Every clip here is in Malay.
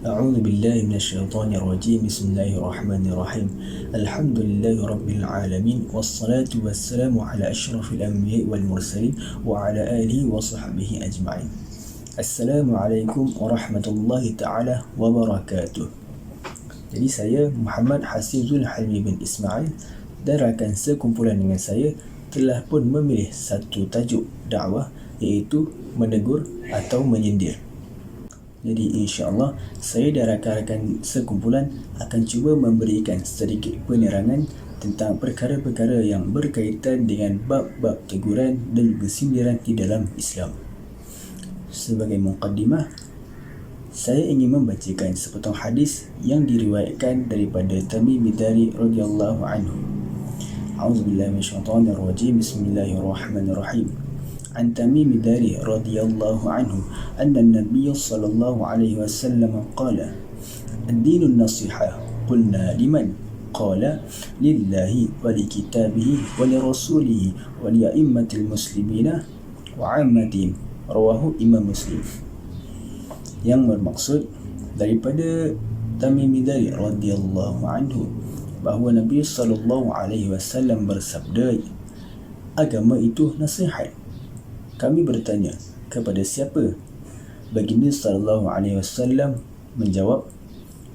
أعوذ بالله من الشيطان الرجيم بسم الله الرحمن الرحيم الحمد لله رب العالمين والصلاة والسلام على أشرف الأنبياء والمرسلين وعلى آله وصحبه أجمعين. السلام عليكم ورحمة الله تعالى وبركاته. Jadi saya Muhammad Hasim Zulhalmi bin Ismail dan rakan sekumpulan dengan saya telah pun memilih satu tajuk dakwah, iaitu menegur atau menyindir. Jadi insya-Allah saya dan rakan-rakan sekumpulan akan cuba memberikan sedikit penerangan tentang perkara-perkara yang berkaitan dengan bab-bab teguran dan juga sindiran di dalam Islam. Sebagai muqaddimah, saya ingin membacakan sepotong hadis yang diriwayatkan daripada Tamim Dari radhiyallahu anhu. A'udzubillahi minasyaitonir rajim. Bismillahirrahmanirrahim. عن تميم داري رضي الله عنه أن النبي صلى الله عليه وسلم قال: الدين النصيحة. قلنا: لمن؟ قال: لله ولكتابه ولرسوله ولأئمة المسلمين وعامتهم. رواه Imam Muslim. Yang bermaksud daripada Tamim Dari radhiyallahu anhu bahawa Nabi sallallahu alaihi wasallam bersabda, agama itu nasihat. Kami bertanya, kepada siapa? Baginda sallallahu alaihi wasallam menjawab,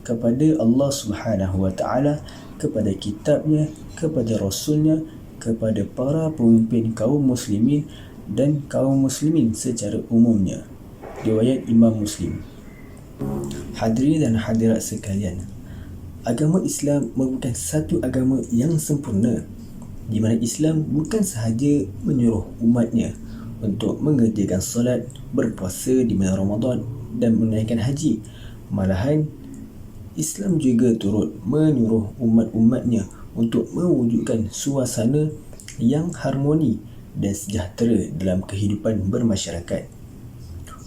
kepada Allah Subhanahu wa taala, kepada kitabnya, kepada rasulnya, kepada para pemimpin kaum muslimin dan kaum muslimin secara umumnya. Riwayat Imam Muslim. Hadirin dan hadirat sekalian, agama Islam merupakan satu agama yang sempurna, di mana Islam bukan sahaja menyuruh umatnya untuk mengerjakan solat, berpuasa di bulan Ramadan dan menunaikan haji. Malahan, Islam juga turut menyuruh umat-umatnya untuk mewujudkan suasana yang harmoni dan sejahtera dalam kehidupan bermasyarakat.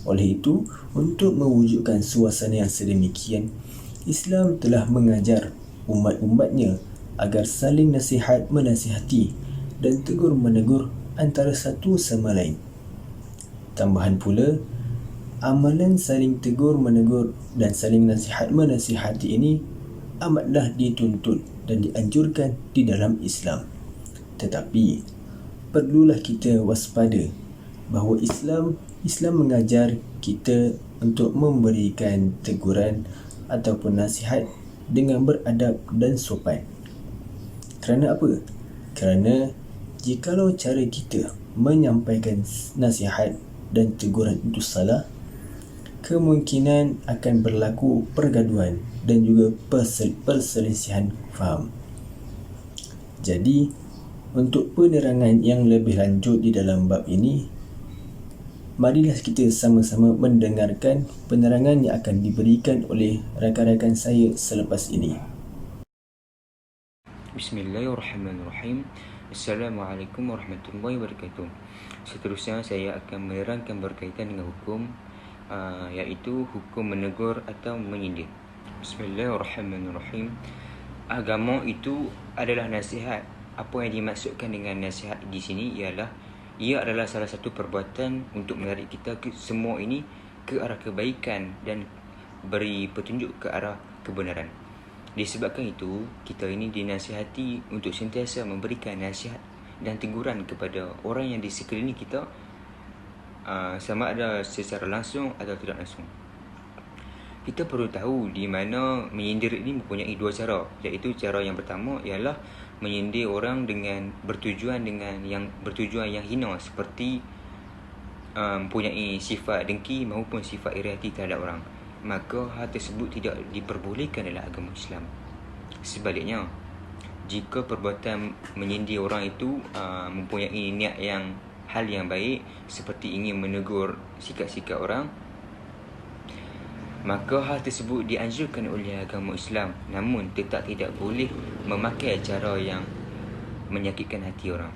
Oleh itu, untuk mewujudkan suasana yang sedemikian, Islam telah mengajar umat-umatnya agar saling nasihat menasihati dan tegur menegur antara satu sama lain. Tambahan pula, amalan saling tegur menegur dan saling nasihat menasihati ini amatlah dituntut dan dianjurkan di dalam Islam. Tetapi perlulah kita waspada bahawa Islam mengajar kita untuk memberikan teguran ataupun nasihat dengan beradab dan sopan. Kerana apa? Kerana jikalau cara kita menyampaikan nasihat dan teguran itu salah, kemungkinan akan berlaku pergaduhan dan juga perselisihan faham. Jadi, untuk penerangan yang lebih lanjut di dalam bab ini, marilah kita sama-sama mendengarkan penerangan yang akan diberikan oleh rakan-rakan saya selepas ini. Bismillahirrahmanirrahim. Assalamualaikum warahmatullahi wabarakatuh. Seterusnya saya akan menerangkan berkaitan dengan hukum, iaitu hukum menegur atau menyindir. Bismillahirrahmanirrahim. Agama itu adalah nasihat. Apa yang dimaksudkan dengan nasihat di sini ialah ia adalah salah satu perbuatan untuk menarik kita semua ini ke arah kebaikan dan beri petunjuk ke arah kebenaran. Disebabkan itu, kita ini dinasihati untuk sentiasa memberikan nasihat dan teguran kepada orang yang di sekeliling kita, sama ada secara langsung atau tidak langsung. Kita perlu tahu di mana menyindir ini mempunyai dua cara, iaitu cara yang pertama ialah menyindir orang dengan bertujuan yang hina, seperti mempunyai sifat dengki maupun sifat iri hati terhadap orang. Maka hal tersebut tidak diperbolehkan dalam agama Islam. Sebaliknya, jika perbuatan menyindir orang itu mempunyai niat hal yang baik, seperti ingin menegur sikap-sikap orang, maka hal tersebut dianjurkan oleh agama Islam. Namun tetap tidak boleh memakai cara yang menyakitkan hati orang.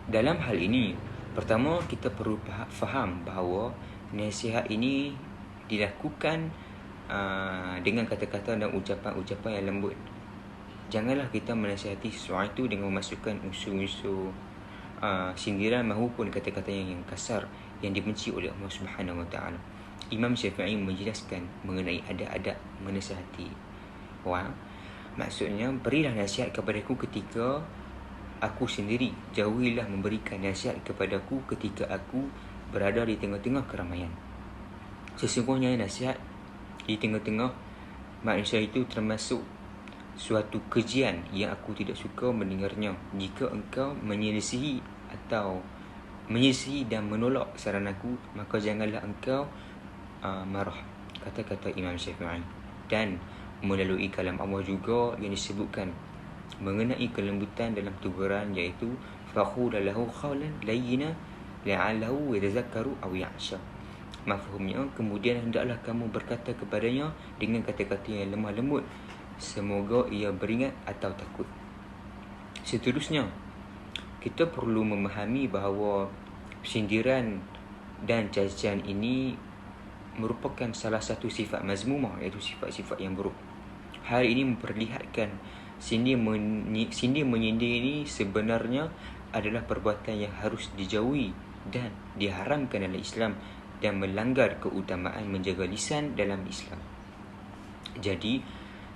Dalam hal ini, pertama kita perlu faham bahawa nasihat ini dilakukan dengan kata-kata dan ucapan-ucapan yang lembut. Janganlah kita menasihati sesuatu dengan memasukkan unsur-unsur sindiran maupun kata-kata yang kasar yang dibenci oleh Allah Subhanahu Wa Taala. Imam Syafi'i menjelaskan mengenai adab-adab menasihati orang. Maksudnya, berilah nasihat kepadaku ketika aku sendiri, jauhilah memberikan nasihat kepadaku ketika aku berada di tengah-tengah keramaian. Sesungguhnya nasihat di tengah-tengah manusia itu termasuk suatu kejian yang aku tidak suka mendengarnya. Jika engkau menyelisihi dan menolak saran aku, maka janganlah engkau marah, kata-kata Imam Syafi'i. Dan melalui kalam Allah juga yang disebutkan mengenai kelembutan dalam teguran, iaitu faqula lahu qawlan layyina la'allahu yatazakkaru aw yakhsha. Mafhumnya, kemudian hendaklah kamu berkata kepadanya dengan kata-kata yang lemah lembut, semoga ia beringat atau takut. Seterusnya, kita perlu memahami bahawa sindiran dan cacian ini merupakan salah satu sifat mazmumah, iaitu sifat-sifat yang buruk. Hal ini memperlihatkan sindir menyindir ini sebenarnya adalah perbuatan yang harus dijauhi dan diharamkan dalam Islam, dan melanggar keutamaan menjaga lisan dalam Islam. Jadi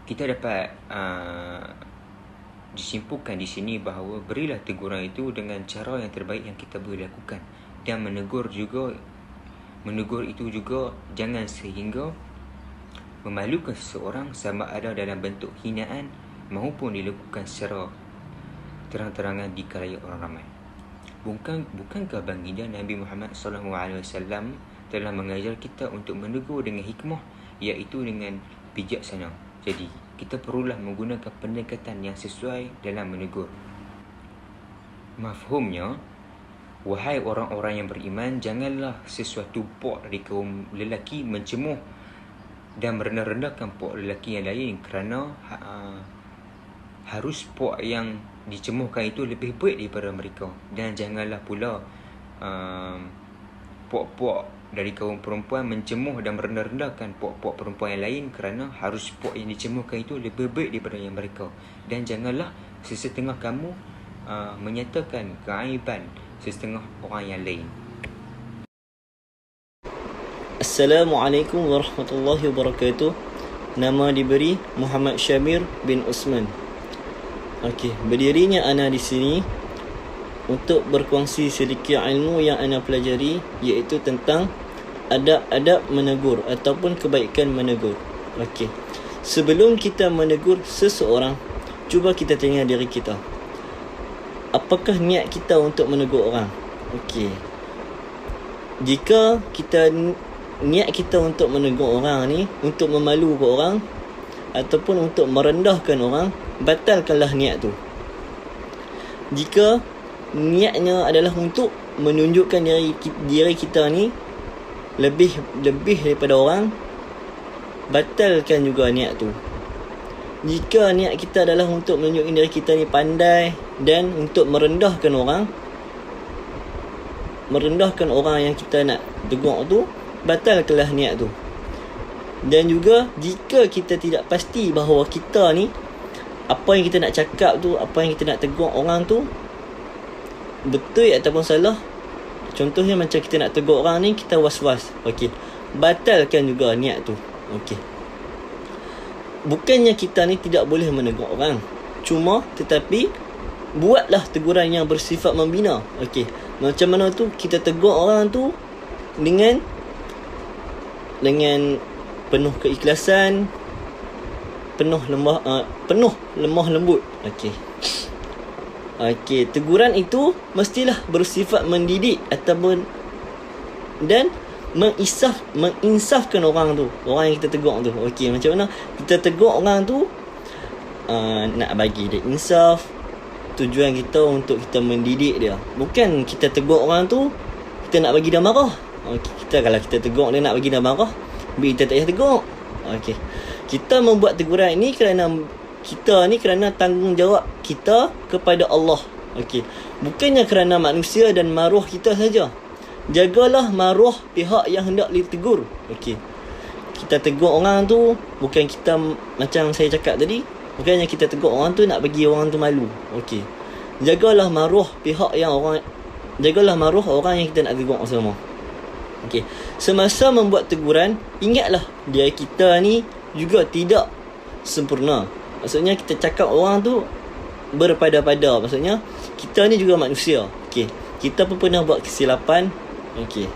kita dapat disimpulkan di sini bahawa berilah teguran itu dengan cara yang terbaik yang kita boleh lakukan, dan menegur itu juga jangan sehingga memalukan seseorang, sama ada dalam bentuk hinaan maupun dilakukan secara terang-terangan di khalayak orang ramai. Bukankah baginda Nabi Muhammad SAW telah mengajar kita untuk menegur dengan hikmah, iaitu dengan bijaksana? Jadi kita perlulah menggunakan pendekatan yang sesuai dalam menegur. Mafhumnya, wahai orang-orang yang beriman, janganlah sesuatu puak dari kaum lelaki mencemuh dan merendah-rendahkan puak lelaki yang lain, kerana harus puak yang dicemuhkan itu lebih baik daripada mereka. Dan janganlah pula puak-puak dari kaum perempuan mencemuh dan merendah-rendahkan puak-puak perempuan yang lain, kerana harus puak yang dicemuhkan itu lebih baik daripada yang mereka. Dan janganlah sesetengah kamu menyatakan keaiban sesetengah orang yang lain. Assalamualaikum warahmatullahi wabarakatuh. Nama diberi Muhammad Syamir bin Usman. Okey, berdirinya ana di sini untuk berkongsi sedikit ilmu yang ana pelajari, iaitu tentang adab-adab menegur ataupun kebaikan menegur. Okey. Sebelum kita menegur seseorang, cuba kita tanya diri kita. Apakah niat kita untuk menegur orang? Okey. Jika niat kita untuk menegur orang ni untuk memalukan orang ataupun untuk merendahkan orang, batalkanlah niat tu. Jika niatnya adalah untuk menunjukkan diri kita ni lebih daripada orang, batalkan juga niat tu. Jika niat kita adalah untuk menunjukkan diri kita ni pandai dan untuk merendahkan orang yang kita nak tegur tu, batalkanlah niat tu. Dan juga jika kita tidak pasti bahawa kita ni, apa yang kita nak cakap tu, apa yang kita nak tegur orang tu betul ataupun salah. Contohnya macam kita nak tegur orang ni, kita was-was. Okey, batalkan juga niat tu. Okey. Bukannya kita ni tidak boleh menegur orang, cuma tetapi buatlah teguran yang bersifat membina. Okey. Macam mana tu? Kita tegur orang tu dengan penuh keikhlasan, penuh lemah lembut. Okey, teguran itu mestilah bersifat mendidik ataupun dan menginsafkan orang tu, orang yang kita tegur tu. Okey, macam mana kita tegur orang tu, nak bagi dia insaf. Tujuan kita untuk kita mendidik dia, bukan kita tegur orang tu kita nak bagi dia marah. Okey, kalau kita tegur dia nak bagi dia marah, kita tak payah tegur. Okey, kita membuat teguran ini kerana tanggungjawab kita kepada Allah. Okey, bukannya kerana manusia dan maruah kita saja. Jagalah maruah pihak yang hendak ditegur. Okey, kita tegur orang tu bukan kita, macam saya cakap tadi, bukannya kita tegur orang tu nak bagi orang tu malu. Okey, jagalah maruah orang yang kita nak tegur semua. Okey, semasa membuat teguran, ingatlah dia kita ni juga tidak sempurna. Maksudnya kita cakap orang tu berpada-pada. Maksudnya kita ni juga manusia. Okey, kita pun pernah buat kesilapan. Okey,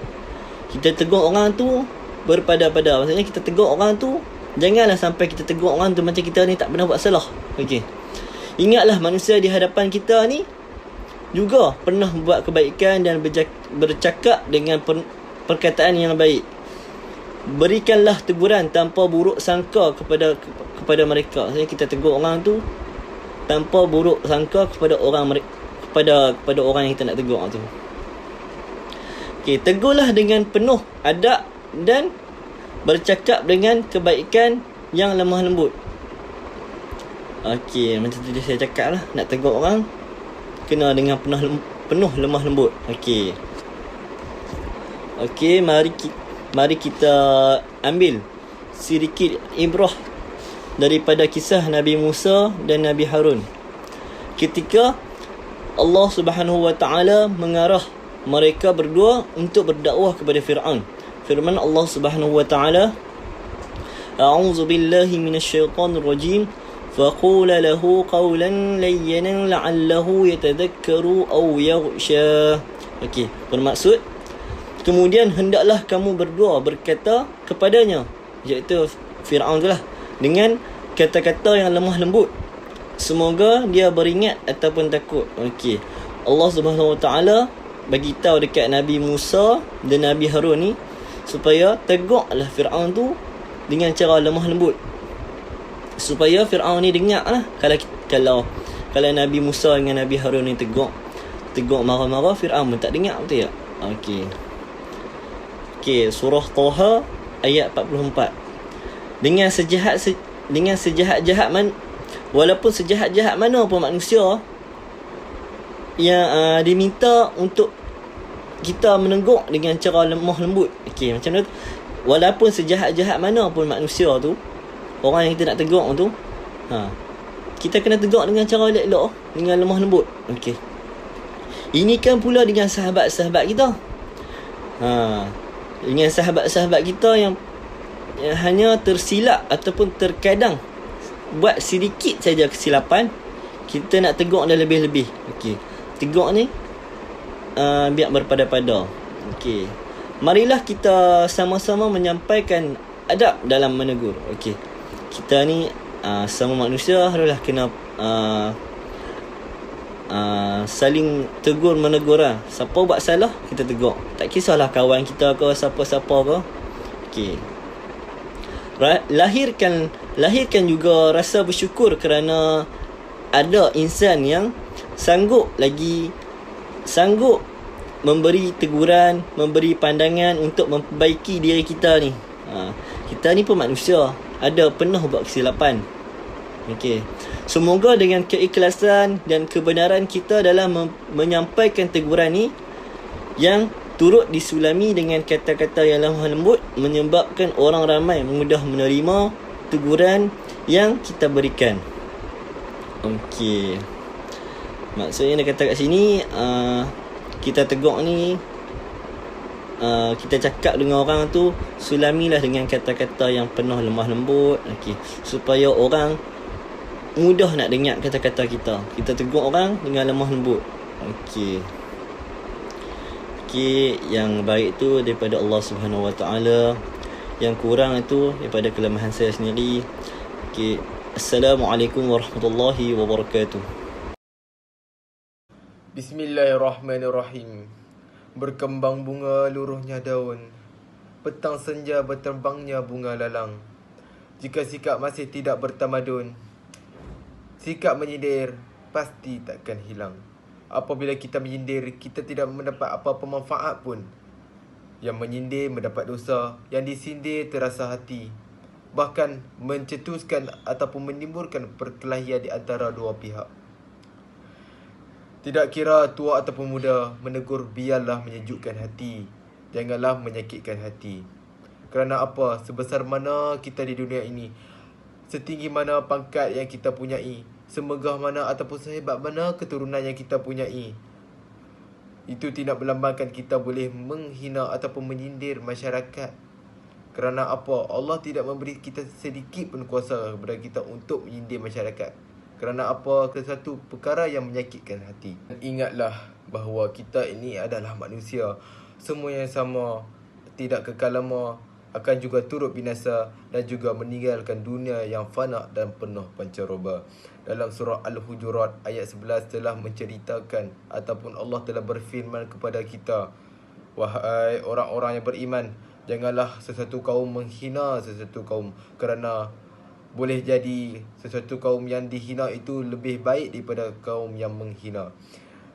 kita tegur orang tu berpada-pada. Maksudnya kita tegur orang tu, janganlah sampai kita tegur orang tu macam kita ni tak pernah buat salah. Okey, ingatlah manusia di hadapan kita ni juga pernah buat kebaikan dan bercakap dengan perkataan yang baik. Berikanlah teguran tanpa buruk sangka kepada mereka. Maksudnya kita tegur orang tu tanpa buruk sangka kepada orang kepada orang yang kita nak tegur tu. Okey, tegurlah dengan penuh adab dan bercakap dengan kebaikan yang lemah lembut. Okey, macam tadi saya cakap lah, nak tegur orang kena dengan penuh lemah lembut. Okey. Okey, mari kita ambil sedikit ibrah daripada kisah Nabi Musa dan Nabi Harun. Ketika Allah Subhanahu wa taala mengarah mereka berdua untuk berdakwah kepada Firaun. Firman Allah Subhanahu wa taala, A'udzu billahi minasyaitonir rajim. فَقُولَ لَهُ قَوْلًا لَيَّنًا لَعَلَّهُ يَتَذَكَّرُ أَوْ يَخْشَى. Okey, bermaksud kemudian hendaklah kamu berdua berkata kepadanya, iaitu Firaun tu lah, dengan kata-kata yang lemah lembut, semoga dia beringat ataupun takut. Okey, Allah Subhanahu wa taala bagi tahu dekat Nabi Musa dan Nabi Harun ni supaya tegurlah Firaun tu dengan cara lemah lembut, supaya Firaun ni dengar lah. Kalau Nabi Musa dengan Nabi Harun ni tegur marah-marah, Firaun pun tak dengar, betul tak? Okey, surah Taha ayat 44. Dengan sejahat-jahat walaupun sejahat-jahat mana pun manusia yang diminta untuk kita menegur dengan cara lemah lembut. Okey, macam mana tu? Walaupun sejahat-jahat mana pun manusia tu, orang yang kita nak tegur tu, kita kena tegur dengan cara elok-elok, dengan lemah lembut. Okey. Ini kan pula dengan sahabat-sahabat kita. Dengan sahabat-sahabat kita yang hanya tersilap ataupun terkadang buat sedikit saja kesilapan, kita nak tegur dah lebih-lebih. Okey. Tegur ni biar berpada-pada. Okey. Marilah kita sama-sama menyampaikan adab dalam menegur. Okey. Kita ni sama manusia haruslah kena saling tegur menegur lah. Siapa buat salah kita tegur, tak kisahlah kawan kita ke siapa-siapa ke. Okey. Lahirkan juga rasa bersyukur kerana ada insan yang sanggup memberi teguran, memberi pandangan untuk memperbaiki diri kita ni. Kita ni pun manusia, pernah buat kesilapan. Okey. Semoga dengan keikhlasan dan kebenaran kita dalam menyampaikan teguran ni yang turut disulami dengan kata-kata yang lemah lembut, menyebabkan orang ramai mudah menerima teguran yang kita berikan. Okey. Maksudnya dia kata kat sini, kita tegur ni, kita cakap dengan orang tu, sulamilah dengan kata-kata yang penuh lemah lembut. Okey, supaya orang mudah nak dengar kata-kata kita. Kita tegur orang dengan lemah lembut. Okey, yang baik tu daripada Allah Subhanahu Wa Taala, yang kurang itu daripada kelemahan saya sendiri. Okey, Assalamualaikum warahmatullahi wabarakatuh. Bismillahirrahmanirrahim. Berkembang bunga luruhnya daun, petang senja berterbangnya bunga lalang. Jika sikap masih tidak bertamadun, sikap menyindir pasti takkan hilang. Apabila kita menyindir, kita tidak mendapat apa-apa manfaat pun. Yang menyindir mendapat dosa, yang disindir terasa hati, bahkan mencetuskan ataupun menimbulkan perkelahian di antara dua pihak. Tidak kira tua ataupun muda, menegur biarlah menyejukkan hati, janganlah menyakitkan hati. Kerana apa? Sebesar mana kita di dunia ini, setinggi mana pangkat yang kita punyai, semegah mana ataupun sehebat mana keturunan yang kita punyai, Itu tidak melambangkan kita boleh menghina ataupun menyindir masyarakat. Kerana apa? Allah tidak memberi kita sedikit pun kuasa kepada kita untuk menyindir masyarakat. Kerana apa? Sesuatu perkara yang menyakitkan hati. Ingatlah bahawa kita ini adalah manusia. Semua yang sama, tidak kekal lama, akan juga turut binasa dan juga meninggalkan dunia yang fana dan penuh pancaroba. Dalam surah Al-Hujurat ayat 11 telah menceritakan ataupun Allah telah berfirman kepada kita, wahai orang-orang yang beriman, janganlah sesuatu kaum menghina sesuatu kaum, kerana boleh jadi sesuatu kaum yang dihina itu lebih baik daripada kaum yang menghina.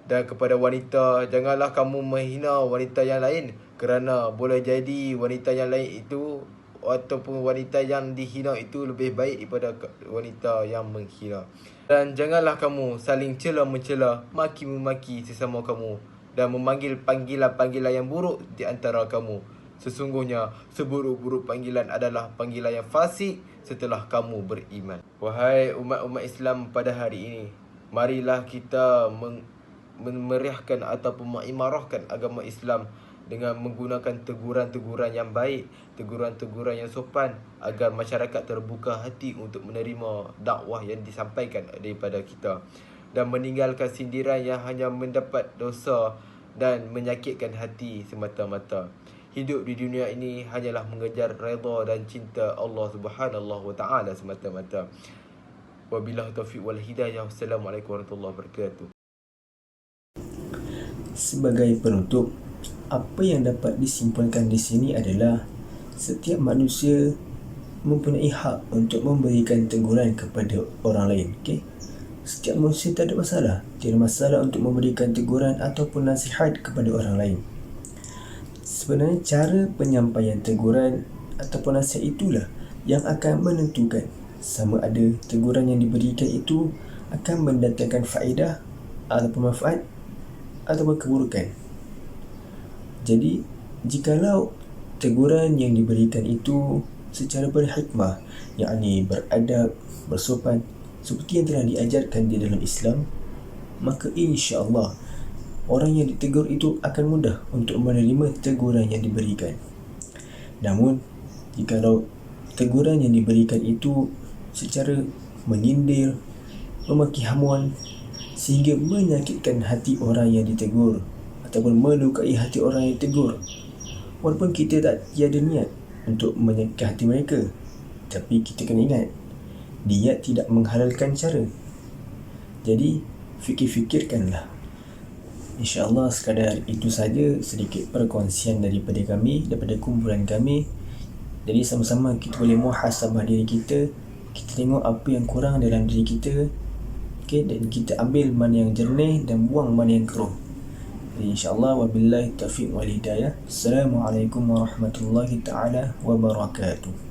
Dan kepada wanita, janganlah kamu menghina wanita yang lain, kerana boleh jadi wanita yang lain itu ataupun wanita yang dihina itu lebih baik daripada wanita yang menghina. Dan janganlah kamu saling cela-mencela, maki-memaki sesama kamu dan memanggil panggilan-panggilan yang buruk di antara kamu. Sesungguhnya seburuk-buruk panggilan adalah panggilan yang fasik setelah kamu beriman. Wahai umat-umat Islam pada hari ini, marilah kita memeriahkan ataupun mengimarahkan agama Islam dengan menggunakan teguran-teguran yang baik, teguran-teguran yang sopan, agar masyarakat terbuka hati untuk menerima dakwah yang disampaikan daripada kita, dan meninggalkan sindiran yang hanya mendapat dosa dan menyakitkan hati semata-mata. Hidup di dunia ini hanyalah mengejar redha dan cinta Allah Subhanahu wa taala semata-mata. Wabillahi taufiq wal hidayah. Wassalamualaikum warahmatullahi wabarakatuh. Sebagai penutup, apa yang dapat disimpulkan di sini adalah setiap manusia mempunyai hak untuk memberikan teguran kepada orang lain. Okay? Setiap manusia tak ada masalah. Tidak masalah untuk memberikan teguran ataupun nasihat kepada orang lain. Sebenarnya cara penyampaian teguran ataupun nasihat itulah yang akan menentukan sama ada teguran yang diberikan itu akan mendatangkan faedah ataupun manfaat ataupun keburukan. Jadi, jikalau teguran yang diberikan itu secara berhikmah, yakni beradab, bersopan, seperti yang telah diajarkan di dalam Islam, maka insya-Allah orang yang ditegur itu akan mudah untuk menerima teguran yang diberikan. Namun, jikalau teguran yang diberikan itu secara menyindir, memaki hamuan, sehingga menyakitkan hati orang yang ditegur ataupun melukai hati orang yang ditegur, walaupun kita tak tiada niat untuk menyakitkan hati mereka, tapi kita kena ingat, niat tidak menghalalkan cara. Jadi fikir-fikirkanlah. InsyaAllah sekadar itu saja sedikit perkongsian daripada kami, daripada kumpulan kami. Jadi sama-sama kita boleh muhasabah diri kita, kita tengok apa yang kurang dalam diri kita, okay, dan kita ambil mana yang jernih dan buang mana yang keruh. Jadi insyaAllah wabillahi taufiq wal hidayah. Assalamualaikum warahmatullahi ta'ala wabarakatuh.